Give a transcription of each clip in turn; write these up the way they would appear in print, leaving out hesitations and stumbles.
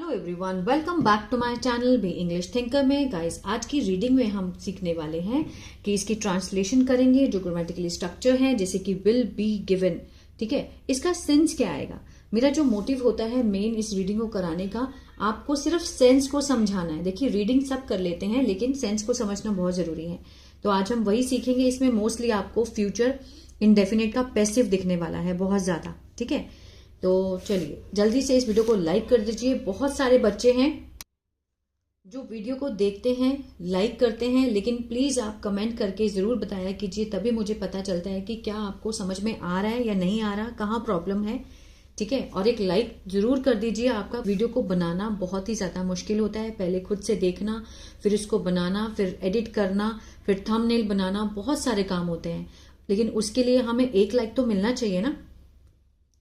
Hello everyone, welcome back to my channel be English thinker में। Guys, आज की reading में हम सीखने वाले हैं कि इसकी ट्रांसलेशन करेंगे जो ग्रामेटिकली स्ट्रक्चर है, जैसे कि विल बी गिवन। ठीक है, इसका सेंस क्या आएगा। मेरा जो मोटिव होता है मेन इस रीडिंग को कराने का, आपको सिर्फ सेंस को समझाना है। देखिए, रीडिंग सब कर लेते हैं लेकिन सेंस को समझना बहुत जरूरी है। तो आज हम वही सीखेंगे। इसमें मोस्टली आपको फ्यूचर इंडेफिनिट का पैसिव दिखने वाला है बहुत ज्यादा। ठीक है, तो चलिए जल्दी से इस वीडियो को लाइक कर दीजिए। बहुत सारे बच्चे हैं जो वीडियो को देखते हैं, लाइक करते हैं, लेकिन प्लीज आप कमेंट करके जरूर बताया कीजिए, तभी मुझे पता चलता है कि क्या आपको समझ में आ रहा है या नहीं आ रहा, कहाँ प्रॉब्लम है। ठीक है, और एक लाइक जरूर कर दीजिए। आपका वीडियो को बनाना बहुत ही ज्यादा मुश्किल होता है। पहले खुद से देखना, फिर उसको बनाना, फिर एडिट करना, फिर थंबनेल बनाना, बहुत सारे काम होते हैं। लेकिन उसके लिए हमें एक लाइक तो मिलना चाहिए ना,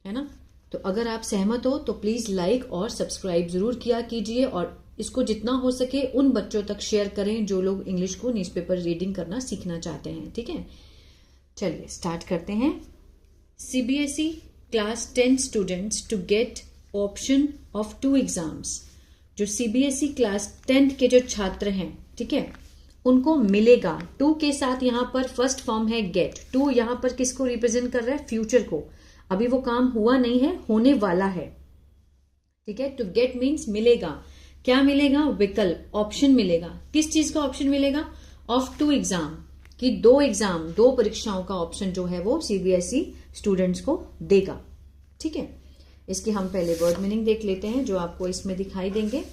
है ना। तो अगर आप सहमत हो तो प्लीज लाइक और सब्सक्राइब जरूर किया कीजिए, और इसको जितना हो सके उन बच्चों तक शेयर करें जो लोग इंग्लिश को न्यूज़पेपर रीडिंग करना सीखना चाहते हैं। ठीक है, चलिए स्टार्ट करते हैं। CBSE class 10 students to get option of 2 exams. जो सीबीएसई क्लास 10 के जो छात्र हैं, ठीक है, उनको मिलेगा। 2 के साथ यहां पर फर्स्ट फॉर्म है गेट। 2 यहां पर किसको रिप्रेजेंट कर रहा है? फ्यूचर को। अभी वो काम हुआ नहीं है, होने वाला है। ठीक है, टू गेट मीन्स मिलेगा। क्या मिलेगा? विकल्प, ऑप्शन मिलेगा। किस चीज का ऑप्शन मिलेगा? ऑफ 2 एग्जाम, कि 2 एग्जाम, 2 परीक्षाओं का ऑप्शन जो है वो सीबीएसई स्टूडेंट्स को देगा। ठीक है, इसकी हम पहले वर्ड मीनिंग देख लेते हैं जो आपको इसमें दिखाई देंगे।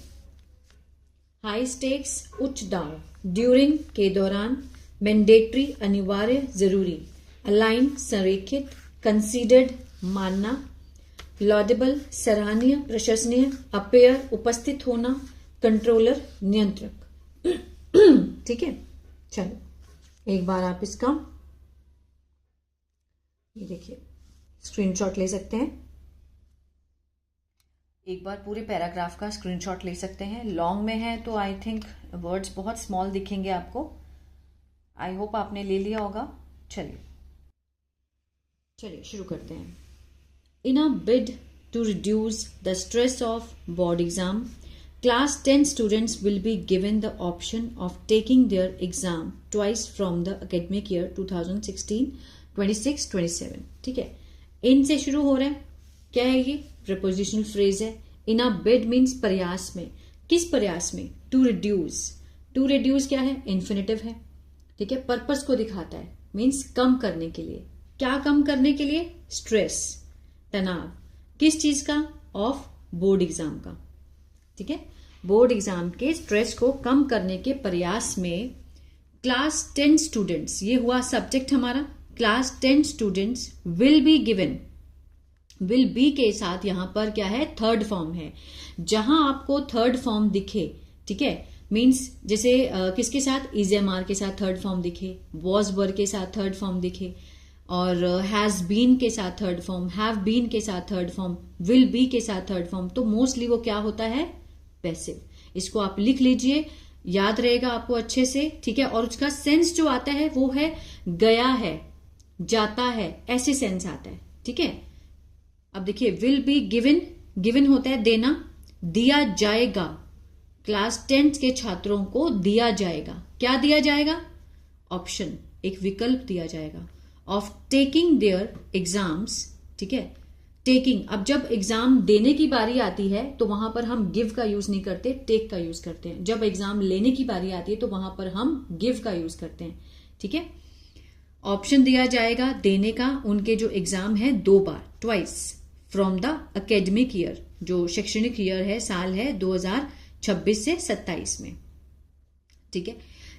हाई स्टेक्स, उच्च दाव। ड्यूरिंग, के दौरान। मैंडेटरी, अनिवार्य, जरूरी। अलाइन, संरेखित। कंसीडर्ड, मानना। लॉडेबल, सराहनीय, प्रशंसनीय। अपेयर, उपस्थित होना। कंट्रोलर, नियंत्रक। ठीक है, चलो एक बार आप इसका ये देखिए स्क्रीनशॉट ले सकते हैं। एक बार पूरे पैराग्राफ का स्क्रीनशॉट ले सकते हैं। लॉन्ग में है तो आई थिंक वर्ड्स बहुत स्मॉल दिखेंगे आपको। आई होप आपने ले लिया होगा। चलिए शुरू करते हैं। In a bid to reduce the stress of board exam, class 10 students will be given the option of taking their exam twice from the academic year 2016-26-27. ठीक है, इन से शुरू हो रहा है। क्या है ये? prepositional phrase है। In a bid means प्रयास में। किस प्रयास में? To reduce. To reduce क्या है? infinitive है। ठीक है, पर्पस को दिखाता है, मीन्स कम करने के लिए। क्या कम करने के लिए? स्ट्रेस, तनाव। किस चीज का? ऑफ बोर्ड एग्जाम का। ठीक है, बोर्ड एग्जाम के स्ट्रेस को कम करने के प्रयास में क्लास 10 स्टूडेंट्स, ये हुआ सब्जेक्ट हमारा। Class 10 students will be given. Will be के साथ यहां पर क्या है? थर्ड फॉर्म है। जहां आपको थर्ड फॉर्म दिखे, ठीक है, मीन्स जैसे किसके साथ? इजेएमआर के साथ थर्ड फॉर्म दिखे, वॉज वर के साथ थर्ड फॉर्म दिखे, और हैज बीन के साथ थर्ड फॉर्म, हैव बीन के साथ थर्ड फॉर्म, विल बी के साथ थर्ड फॉर्म, तो मोस्टली वो क्या होता है? पैसिव। इसको आप लिख लीजिए, याद रहेगा आपको अच्छे से। ठीक है, और उसका सेंस जो आता है वो है गया है, जाता है, ऐसे सेंस आता है। ठीक है, अब देखिए विल बी गिवन, गिवन होता है देना, दिया जाएगा। क्लास 10 के छात्रों को दिया जाएगा। क्या दिया जाएगा? ऑप्शन, एक विकल्प दिया जाएगा। ऑफ टेकिंग देयर एग्जाम्स, ठीक है, टेकिंग। अब जब एग्जाम देने की बारी आती है तो वहां पर हम गिव का यूज नहीं करते, टेक का यूज करते हैं। जब एग्जाम लेने की बारी आती है तो वहां पर हम गिव का यूज करते हैं। ठीक है, ऑप्शन दिया जाएगा देने का। उनके जो एग्जाम है 2 बार, twice, from the academic year, जो शैक्षणिक ईयर है, साल है 2026 से 27 में। ठीक है,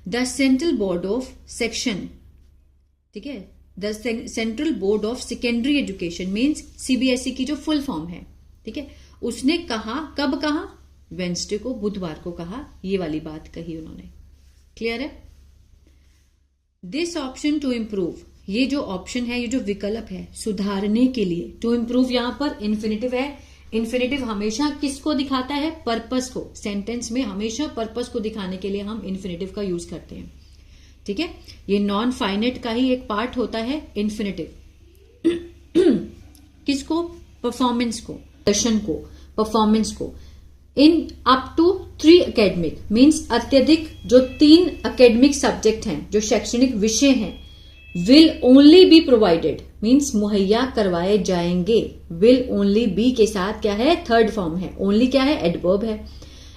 the central board of section, ठीक है, the central board of secondary education means CBSE की जो फुल फॉर्म है, ठीक है, उसने कहा, कब कहा? वेंसडे को, बुधवार को कहा। ये वाली बात कही उन्होंने। क्लियर है? दिस ऑप्शन टू इम्प्रूव, ये जो ऑप्शन है, ये जो विकल्प है, सुधारने के लिए। टू इम्प्रूव यहां पर इन्फिनेटिव है। इन्फिनेटिव हमेशा किसको दिखाता है? पर्पस को। सेंटेंस में हमेशा पर्पस को दिखाने के लिए हम इन्फिनेटिव का यूज करते हैं। ठीक है, ये नॉन फाइनेट का ही एक पार्ट होता है इन्फिनेटिव। किसको? परफॉर्मेंस को, प्रदर्शन को, परफॉर्मेंस को। In up to 3 academic means अत्यधिक जो 3 एकेडमिक सब्जेक्ट हैं, जो शैक्षणिक विषय हैं, will only be provided means मुहैया करवाए जाएंगे। विल ओनली बी के साथ क्या है, थर्ड फॉर्म है। ओनली क्या है, एडवर्ब है।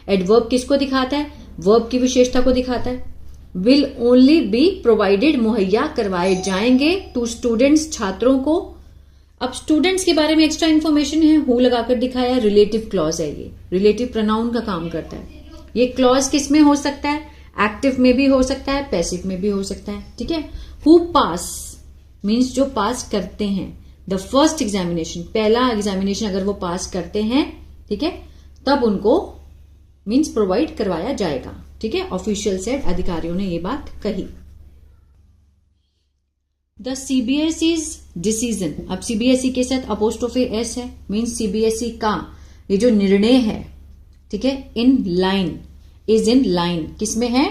एडवर्ब किसको दिखाता है, वर्ब की विशेषता को दिखाता है। विल ओनली बी प्रोवाइडेड मुहैया करवाए जाएंगे टू स्टूडेंट्स छात्रों को। अब स्टूडेंट्स के बारे में एक्स्ट्रा इन्फॉर्मेशन है, हु लगाकर दिखाया, रिलेटिव क्लॉज है। ये रिलेटिव प्रोनाउन का काम करता है। ये क्लॉज किस में हो सकता है, एक्टिव में भी हो सकता है, पैसिव में भी हो सकता है। ठीक है। हु पास मीन्स जो पास करते हैं, द फर्स्ट एग्जामिनेशन, पहला एग्जामिनेशन अगर वो पास करते हैं, ठीक है, तब उनको मीन्स प्रोवाइड करवाया जाएगा। ठीक है, ऑफिशियल सेड, अधिकारियों ने ये बात कही। द सीबीएसईज डिसीजन, अब सीबीएसई के साथ अपोस्ट्रोफी एस है, मीन्स सीबीएसई का ये जो निर्णय है, ठीक है, in line, is in line, किसमें है,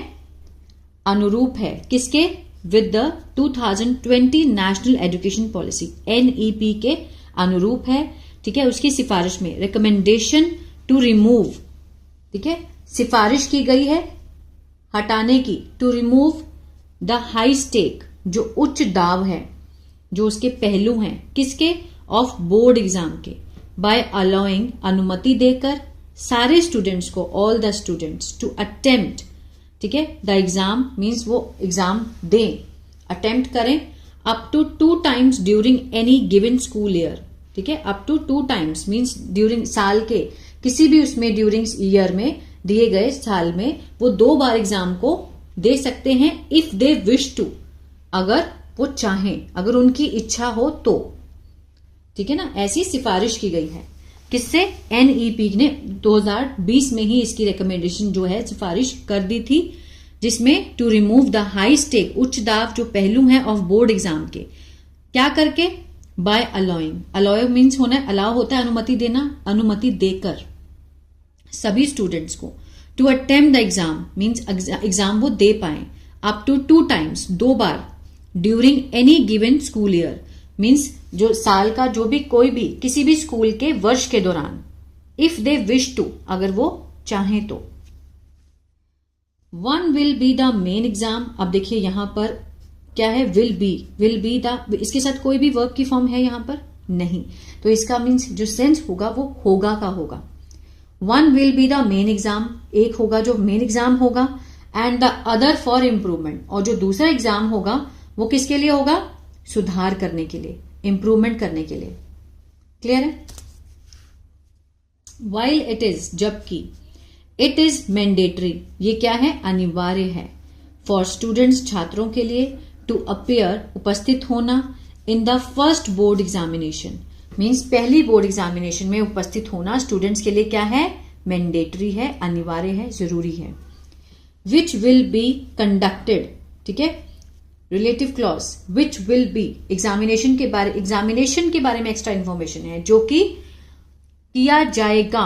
अनुरूप है, किसके, with the 2020 national education policy, NEP के अनुरूप है। ठीक है, उसकी सिफारिश में रिकमेंडेशन टू रिमूव, ठीक है, सिफारिश की गई है हटाने की, to remove the high stake, जो उच्च दाव है, जो उसके पहलू हैं, किसके, ऑफ बोर्ड एग्जाम के, बाय अलाउइंग, अनुमति देकर सारे स्टूडेंट्स को, all the students, to attempt, ठीक है, द एग्जाम मीन्स वो एग्जाम दें, अटेम्प्ट करें, up to 2 times during any given school year. ठीक है, up to 2 times means during, साल के किसी भी उसमें ड्यूरिंग ईयर में, दिए गए साल में वो 2 बार एग्जाम को दे सकते हैं, इफ दे विश टू, अगर वो चाहें, अगर उनकी इच्छा हो तो। ठीक है ना, ऐसी सिफारिश की गई है, किससे, एनईपी ने 2020 में ही इसकी रिकमेंडेशन जो है सिफारिश कर दी थी, जिसमें to remove the high stake, उच्च दाव जो पहलू हैं ऑफ बोर्ड एग्जाम के, क्या करके, बाय अलाउइंग, अलाउ मीन्स होना, अलाउ होता है अनुमति देना, अनुमति देकर सभी स्टूडेंट्स को, to attempt the exam means exam वो दे पाए, अप टू 2 times, 2 बार, during any given school year means जो साल का जो भी कोई भी किसी भी स्कूल के वर्ष के दौरान, इफ दे विश टू, अगर वो चाहें तो। 1 will be the main exam, अब देखिए यहां पर क्या है, विल बी द, इसके साथ कोई भी वर्ब की फॉर्म है यहां पर नहीं, तो इसका मीन्स जो सेंस होगा वो होगा का होगा। 1 will be the main exam, एक होगा जो मेन एग्जाम होगा, and the other for improvement, और जो दूसरा एग्जाम होगा वो किसके लिए होगा, सुधार करने के लिए, इंप्रूवमेंट करने के लिए। क्लियर है। वाइल इट इज, जबकि, इट इज मैंडेटरी, ये क्या है, अनिवार्य है, फॉर स्टूडेंट्स, छात्रों के लिए, टू अपीयर, उपस्थित होना, इन the first board examination means पहली बोर्ड एग्जामिनेशन में उपस्थित होना स्टूडेंट्स के लिए क्या है, मैंडेटरी है, अनिवार्य है, जरूरी है। विच विल बी कंडक्टेड, ठीक है, relative clause, which will be, examination के बारे में एक्स्ट्रा इंफॉर्मेशन है, जो कि किया जाएगा,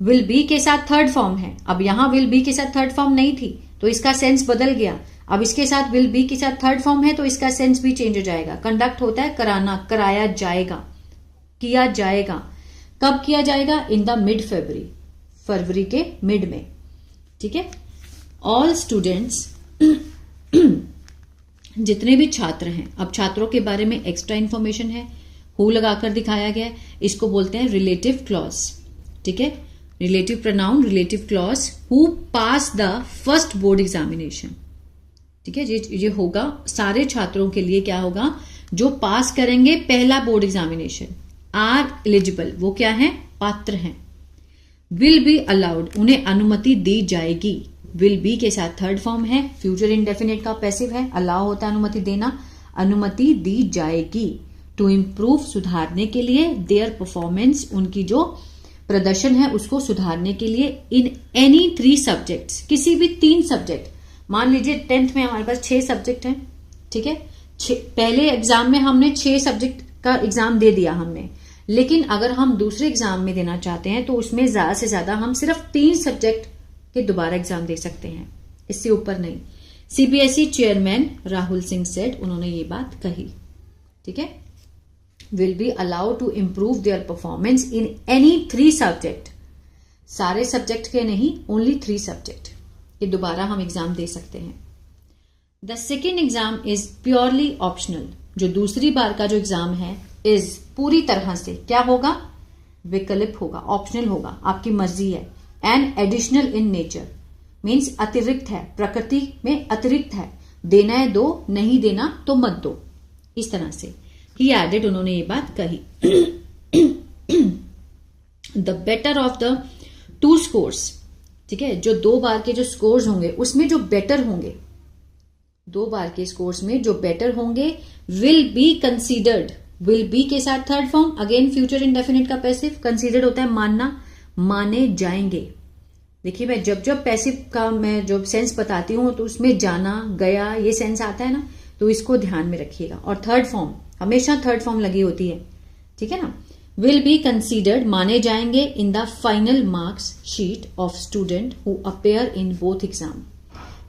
विल बी के साथ थर्ड फॉर्म है। अब यहां विल बी के साथ थर्ड फॉर्म नहीं थी तो इसका सेंस बदल गया, अब इसके साथ विल बी के साथ थर्ड फॉर्म है तो इसका सेंस भी चेंज हो जाएगा। कंडक्ट होता है कराना, कराया जाएगा, किया जाएगा, कब किया जाएगा, इन द मिड फरवरी, फरवरी के मिड में। ठीक है, ऑल स्टूडेंट्स, जितने भी छात्र हैं, अब छात्रों के बारे में एक्स्ट्रा इंफॉर्मेशन है, हु लगाकर दिखाया गया है, इसको बोलते हैं रिलेटिव क्लॉज। ठीक है, relative pronoun, relative clause, who pass the first board examination. ठीक है, ये होगा सारे छात्रों के लिए, क्या होगा, जो पास करेंगे पहला बोर्ड एग्जामिनेशन, आर एलिजिबल, वो क्या है, पात्र हैं। विल बी अलाउड, उन्हें अनुमति दी जाएगी, विल बी के साथ थर्ड फॉर्म है, फ्यूचर इंडेफिनिट का पैसिव है, अलाउ होता है अनुमति देना, अनुमति दी जाएगी, टू इम्प्रूव, सुधारने के लिए, देयर परफॉर्मेंस, उनकी जो प्रदर्शन है उसको सुधारने के लिए, इन एनी 3 सब्जेक्ट्स, किसी भी 3 सब्जेक्ट, मान लीजिए 10th में हमारे पास 6 सब्जेक्ट हैं। ठीक है, पहले एग्जाम में हमने 6 सब्जेक्ट का एग्जाम दे दिया हमने, लेकिन अगर हम दूसरे एग्जाम में देना चाहते हैं तो उसमें ज्यादा से ज्यादा हम सिर्फ 3 सब्जेक्ट के दोबारा एग्जाम दे सकते हैं, इससे ऊपर नहीं। सीबीएसई चेयरमैन राहुल सिंह सेठ, उन्होंने ये बात कही। ठीक है, will be allowed to improve their performance in any 3 subject सारे सब्जेक्ट के नहीं, ओनली 3 सब्जेक्ट ये दोबारा हम एग्जाम दे सकते हैं। The second exam is purely optional. जो दूसरी बार का जो एग्जाम है इज पूरी तरह से क्या होगा, विकल्प होगा, ऑप्शनल होगा, आपकी मर्जी है। And additional in nature means अतिरिक्त है, प्रकृति में अतिरिक्त है, देना है दो, नहीं देना तो मत दो, इस तरह से ही एडेड, उन्होंने ये बात कही। The better of the 2 scores, ठीक है, जो 2 बार के जो स्कोर्स होंगे उसमें जो बेटर होंगे, 2 बार के स्कोर्स में जो बेटर होंगे, will be considered, will be के साथ third form, again future indefinite का पैसिव, कंसीडर्ड होता है मानना, माने जाएंगे। देखिए मैं जब जब पैसिव का मैं जो सेंस बताती हूं तो उसमें जाना, गया, ये सेंस आता है ना, तो इसको ध्यान में रखिएगा। और थर्ड फॉर्म, हमेशा थर्ड फॉर्म लगी होती है, ठीक है ना। विल बी कंसीडर्ड, माने जाएंगे, in the final marks sheet of student who appear in both exam.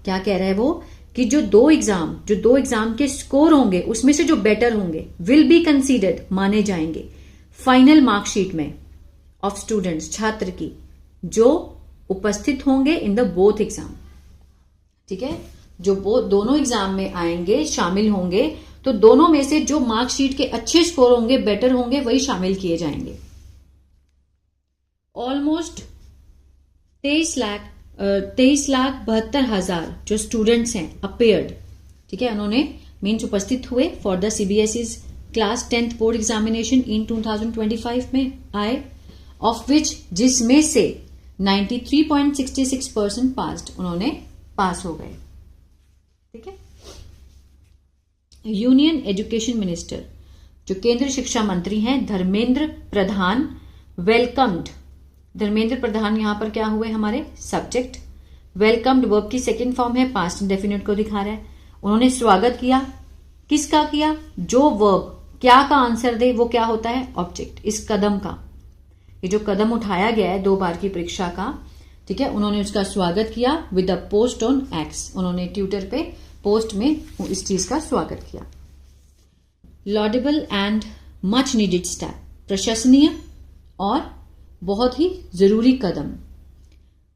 क्या कह रहा है वो कि जो दो एग्जाम के स्कोर होंगे उसमें से जो बेटर होंगे, विल बी कंसीडर्ड, माने जाएंगे, फाइनल मार्कशीट में ऑफ स्टूडेंट्स, छात्र की, जो उपस्थित होंगे इन द बोथ एग्जाम, ठीक है, जो दोनों एग्जाम में आएंगे, शामिल होंगे, तो दोनों में से जो मार्कशीट के अच्छे स्कोर होंगे, बेटर होंगे, वही शामिल किए जाएंगे। ऑलमोस्ट 23,72,000 जो स्टूडेंट्स हैं अपेयर्ड, ठीक है, उन्होंने मीन्स उपस्थित हुए for the CBSE class 10th board examination in 2025 में आए, ऑफ विच जिसमें से 93.66% पास्ड, उन्होंने पास हो गए, ठीक है। यूनियन एजुकेशन मिनिस्टर, जो केंद्रीय शिक्षा मंत्री हैं, धर्मेंद्र प्रधान, वेलकम्ड, धर्मेंद्र प्रधान यहां पर क्या हुए हमारे सब्जेक्ट, वेलकम्ड वर्ब की सेकेंड फॉर्म है, पास्ट इंडेफिनिट को दिखा रहा है। उन्होंने स्वागत किया, किसका किया, जो वर्ब क्या का आंसर दे वो क्या होता है, ऑब्जेक्ट, इस कदम का, ये जो कदम उठाया गया है 2 बार की परीक्षा का, ठीक है, उन्होंने उसका स्वागत किया with the post on X, उन्होंने ट्विटर पे पोस्ट में इस चीज का स्वागत किया। Laudable and much needed step, प्रशंसनीय और बहुत ही जरूरी कदम।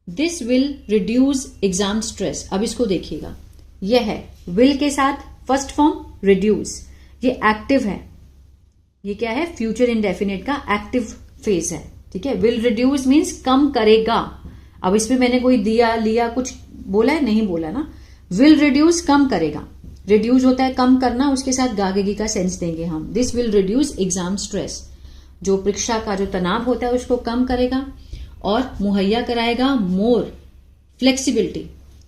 This will reduce exam stress, अब इसको देखिएगा, यह है विल के साथ फर्स्ट फॉर्म रिड्यूस, ये एक्टिव है, ये क्या है, फ्यूचर इंडेफिनिट का एक्टिव फेज है, ठीक है। विल रिड्यूस मीन्स कम करेगा, अब इसमें मैंने कोई दिया लिया कुछ बोला है, नहीं बोला ना। विल रिड्यूस कम करेगा, रिड्यूस होता है कम करना, उसके साथ गागेगी का सेंस देंगे हम। This will reduce exam stress, जो परीक्षा का जो तनाव होता है उसको कम करेगा और मुहैया कराएगा मोर फ्लेक्सिबिलिटी,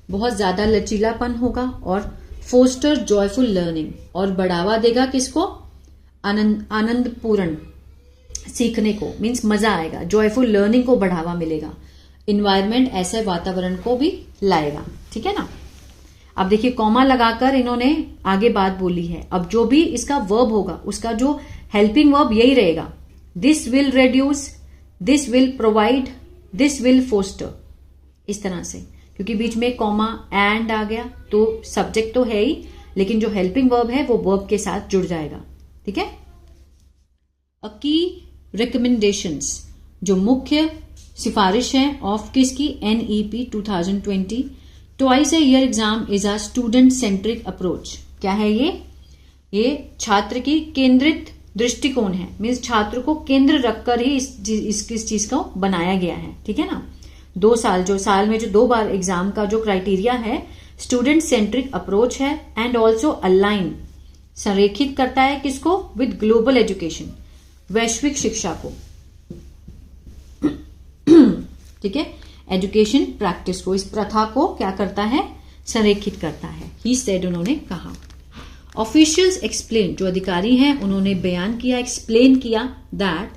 बहुत ज्यादा लचीलापन होगा, और फोस्टर जॉयफुल लर्निंग, और बढ़ावा देगा किसको, आनंदपूर्ण सीखने को, मीन्स मजा आएगा, जॉयफुल लर्निंग को बढ़ावा मिलेगा, इन्वायरमेंट ऐसे वातावरण को भी लाएगा, ठीक है ना। अब देखिए कॉमा लगाकर इन्होंने आगे बात बोली है, अब जो भी इसका वर्ब होगा उसका जो हेल्पिंग वर्ब यही रहेगा, this will reduce, this will provide, this will foster, इस तरह से, क्योंकि बीच में कॉमा एंड आ गया तो सब्जेक्ट तो है ही, लेकिन जो हेल्पिंग वर्ब है वो वर्ब के साथ जुड़ जाएगा, ठीक है। अ की रिकमेंडेशंस, जो मुख्य सिफारिश है ऑफ किसकी, NEP 2020, twice a year exam is a student centric approach. क्या है ये छात्र की केंद्रित दृष्टिकोण है, मीन्स छात्र को केंद्र रखकर ही इस चीज को बनाया गया है, ठीक है ना। 2 साल, जो साल में जो 2 बार एग्जाम का जो क्राइटेरिया है स्टूडेंट सेंट्रिक अप्रोच है, एंड ऑल्सो अलाइन, संरेखित करता है किसको, विद ग्लोबल एजुकेशन, वैश्विक शिक्षा को, ठीक है, एजुकेशन प्रैक्टिस को, इस प्रथा को क्या करता है, संरेखित करता है, ही सेड, उन्होंने कहा। ऑफिशियल्स एक्सप्लेन, जो अधिकारी हैं उन्होंने बयान किया, एक्सप्लेन किया, that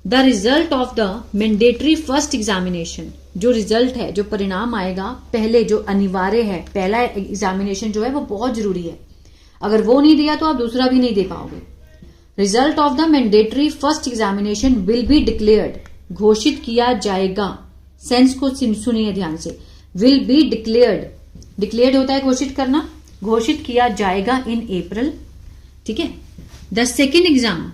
the result of the mandatory first examination, जो रिजल्ट है, जो परिणाम आएगा पहले, जो अनिवार्य है, पहला एग्जामिनेशन जो है वो बहुत जरूरी है, अगर वो नहीं दिया तो आप दूसरा भी नहीं दे पाओगे। Result of the mandatory first examination will be declared, घोषित किया जाएगा, सेंस को सुनिए ध्यान से, विल बी डिक्लेयर्ड, डिक्लेयर्ड होता है घोषित करना, घोषित किया जाएगा इन अप्रैल, ठीक है। द सेकेंड एग्जाम,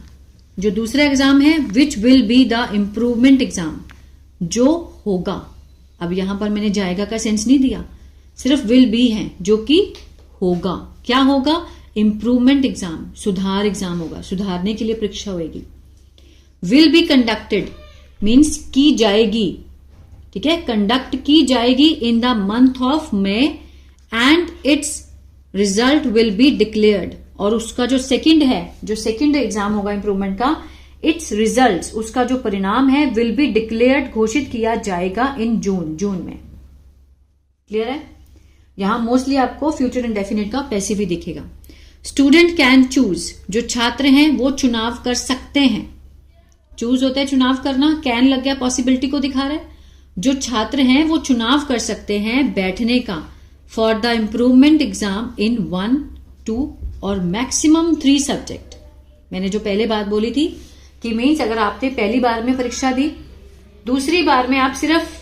जो दूसरा एग्जाम है, which will be the improvement exam, जो होगा। अब यहां पर मैंने जाएगा का सेंस नहीं दिया, सिर्फ विल बी है जो कि होगा। क्या होगा? इंप्रूवमेंट एग्जाम, सुधार एग्जाम होगा, सुधारने के लिए परीक्षा होगी। विल बी कंडक्टेड मीन्स की जाएगी, ठीक है, कंडक्ट की जाएगी in the month of May and it's result will be declared. और उसका जो सेकंड है, जो सेकंड एग्जाम होगा इंप्रूवमेंट का, इट्स रिजल्ट्स, उसका जो परिणाम है, विल बी डिक्लेयर्ड, घोषित किया जाएगा इन जून में। क्लियर है? यहां मोस्टली आपको फ्यूचर इंडेफिनिट का पैसिव ही दिखेगा। स्टूडेंट कैन चूज, जो छात्र हैं वो चुनाव कर सकते हैं। चूज होता है चुनाव करना, कैन लग गया पॉसिबिलिटी को दिखा रहा है। जो छात्र हैं वो चुनाव कर सकते हैं बैठने का for the improvement exam in 1, 2 और मैक्सिमम 3 सब्जेक्ट। मैंने जो पहले बात बोली थी कि मीन्स अगर आपने पहली बार में परीक्षा दी, दूसरी बार में आप सिर्फ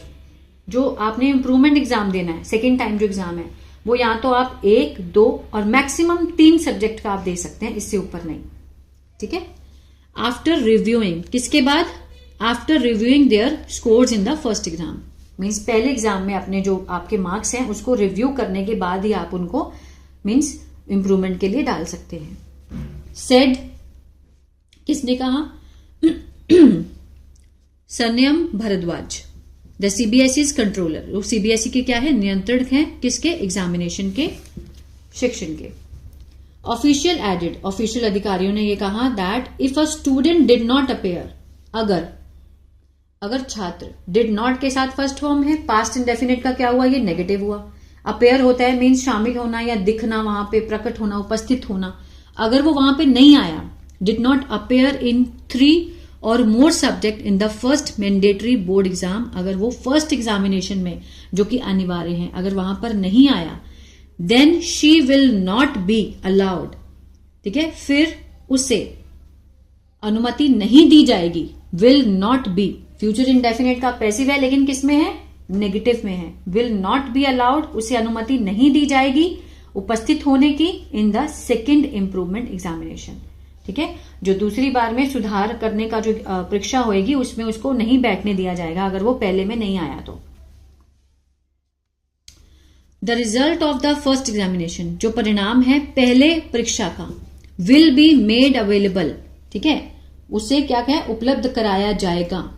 जो आपने इम्प्रूवमेंट एग्जाम देना है, सेकेंड टाइम जो एग्जाम है, वो या तो आप 1, 2 और मैक्सिमम 3 सब्जेक्ट का आप दे सकते हैं, इससे ऊपर नहीं। ठीक है? आफ्टर रिव्यूइंग, किसके बाद? After reviewing their scores in the first exam. Means पहले एग्जाम में अपने जो आपके मार्क्स हैं उसको रिव्यू करने के बाद ही आप उनको मीन्स इंप्रूवमेंट के लिए डाल सकते हैं। सेड, किसने कहा? सन्यम भारद्वाज, द सीबीएसई कंट्रोलर। वो सीबीएसई के क्या है? नियंत्रक हैं किसके? एग्जामिनेशन के, शिक्षण के। ऑफिशियल एडेड, ऑफिशियल अधिकारियों ने ये कहा that if a student did not appear, अगर छात्र डिड नॉट के साथ फर्स्ट फॉर्म है, पास्ट इंडेफिनिट का क्या हुआ? ये नेगेटिव हुआ। अपेयर होता है मीन्स शामिल होना या दिखना, वहां पे प्रकट होना, उपस्थित होना। अगर वो वहां पे नहीं आया, डिड नॉट अपेयर इन 3 और more subject in the first mandatory board exam, अगर वो फर्स्ट एग्जामिनेशन में जो कि अनिवार्य है, अगर वहां पर नहीं आया, then she will not be allowed. ठीक है? फिर उसे अनुमति नहीं दी जाएगी। Will not be future indefinite का पैसिव है, लेकिन किस में है? नेगेटिव में है। विल नॉट बी अलाउड, उसे अनुमति नहीं दी जाएगी उपस्थित होने की in the second improvement examination. ठीक है? जो दूसरी बार में सुधार करने का जो परीक्षा होगी उसमें उसको नहीं बैठने दिया जाएगा अगर वो पहले में नहीं आया तो। The result of the first examination, जो परिणाम है पहले परीक्षा का, विल बी मेड अवेलेबल। ठीक है? उसे क्या है? उपलब्ध कराया जाएगा।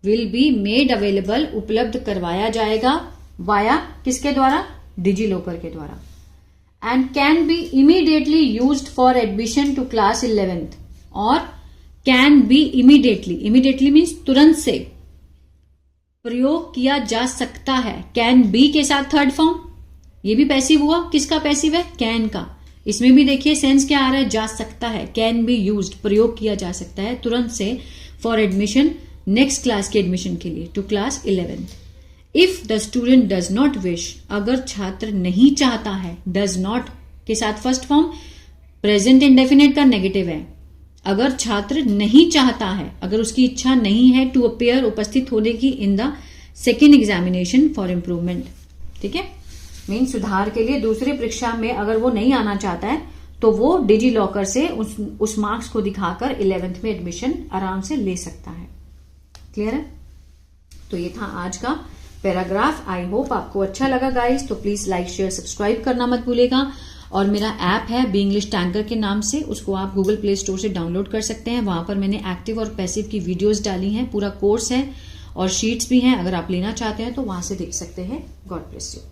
विल बी मेड अवेलेबल, उपलब्ध करवाया जाएगा। वाया किसके द्वारा? डिजी लॉकर के द्वारा। And can be immediately used for admission to class 11th, और can be immediately, immediately means तुरंत से प्रयोग किया जा सकता है। कैन बी के साथ थर्ड फॉर्म, ये भी पैसिव हुआ। किसका पैसिव है? कैन का। इसमें भी देखिए सेंस क्या आ रहा है? जा सकता है। कैन बी यूज्ड, प्रयोग किया जा सकता है तुरंत से फॉर एडमिशन, नेक्स्ट क्लास के एडमिशन के लिए, to class 11th। If the student does not wish, अगर छात्र नहीं चाहता है, डज नॉट के साथ फर्स्ट फॉर्म, प्रेजेंट इंडेफिनिट का नेगेटिव है। अगर छात्र नहीं चाहता है, अगर उसकी इच्छा नहीं है टू अपेयर, उपस्थित होने की in the second examination for improvement. ठीक है? मीन सुधार के लिए दूसरी परीक्षा में अगर वो नहीं आना चाहता है तो वो डिजी लॉकर से उस मार्क्स को दिखाकर 11th में एडमिशन आराम से ले सकता है। क्लियर है? तो ये था आज का पैराग्राफ। आई होप आपको अच्छा लगा गाइस। तो प्लीज लाइक, शेयर, सब्सक्राइब करना मत भूलेगा। और मेरा ऐप है बी इंग्लिश टैंकर के नाम से, उसको आप गूगल प्ले स्टोर से डाउनलोड कर सकते हैं। वहां पर मैंने एक्टिव और पैसिव की वीडियोस डाली हैं, पूरा कोर्स है और शीट्स भी हैं। अगर आप लेना चाहते हैं तो वहां से देख सकते हैं। God bless you.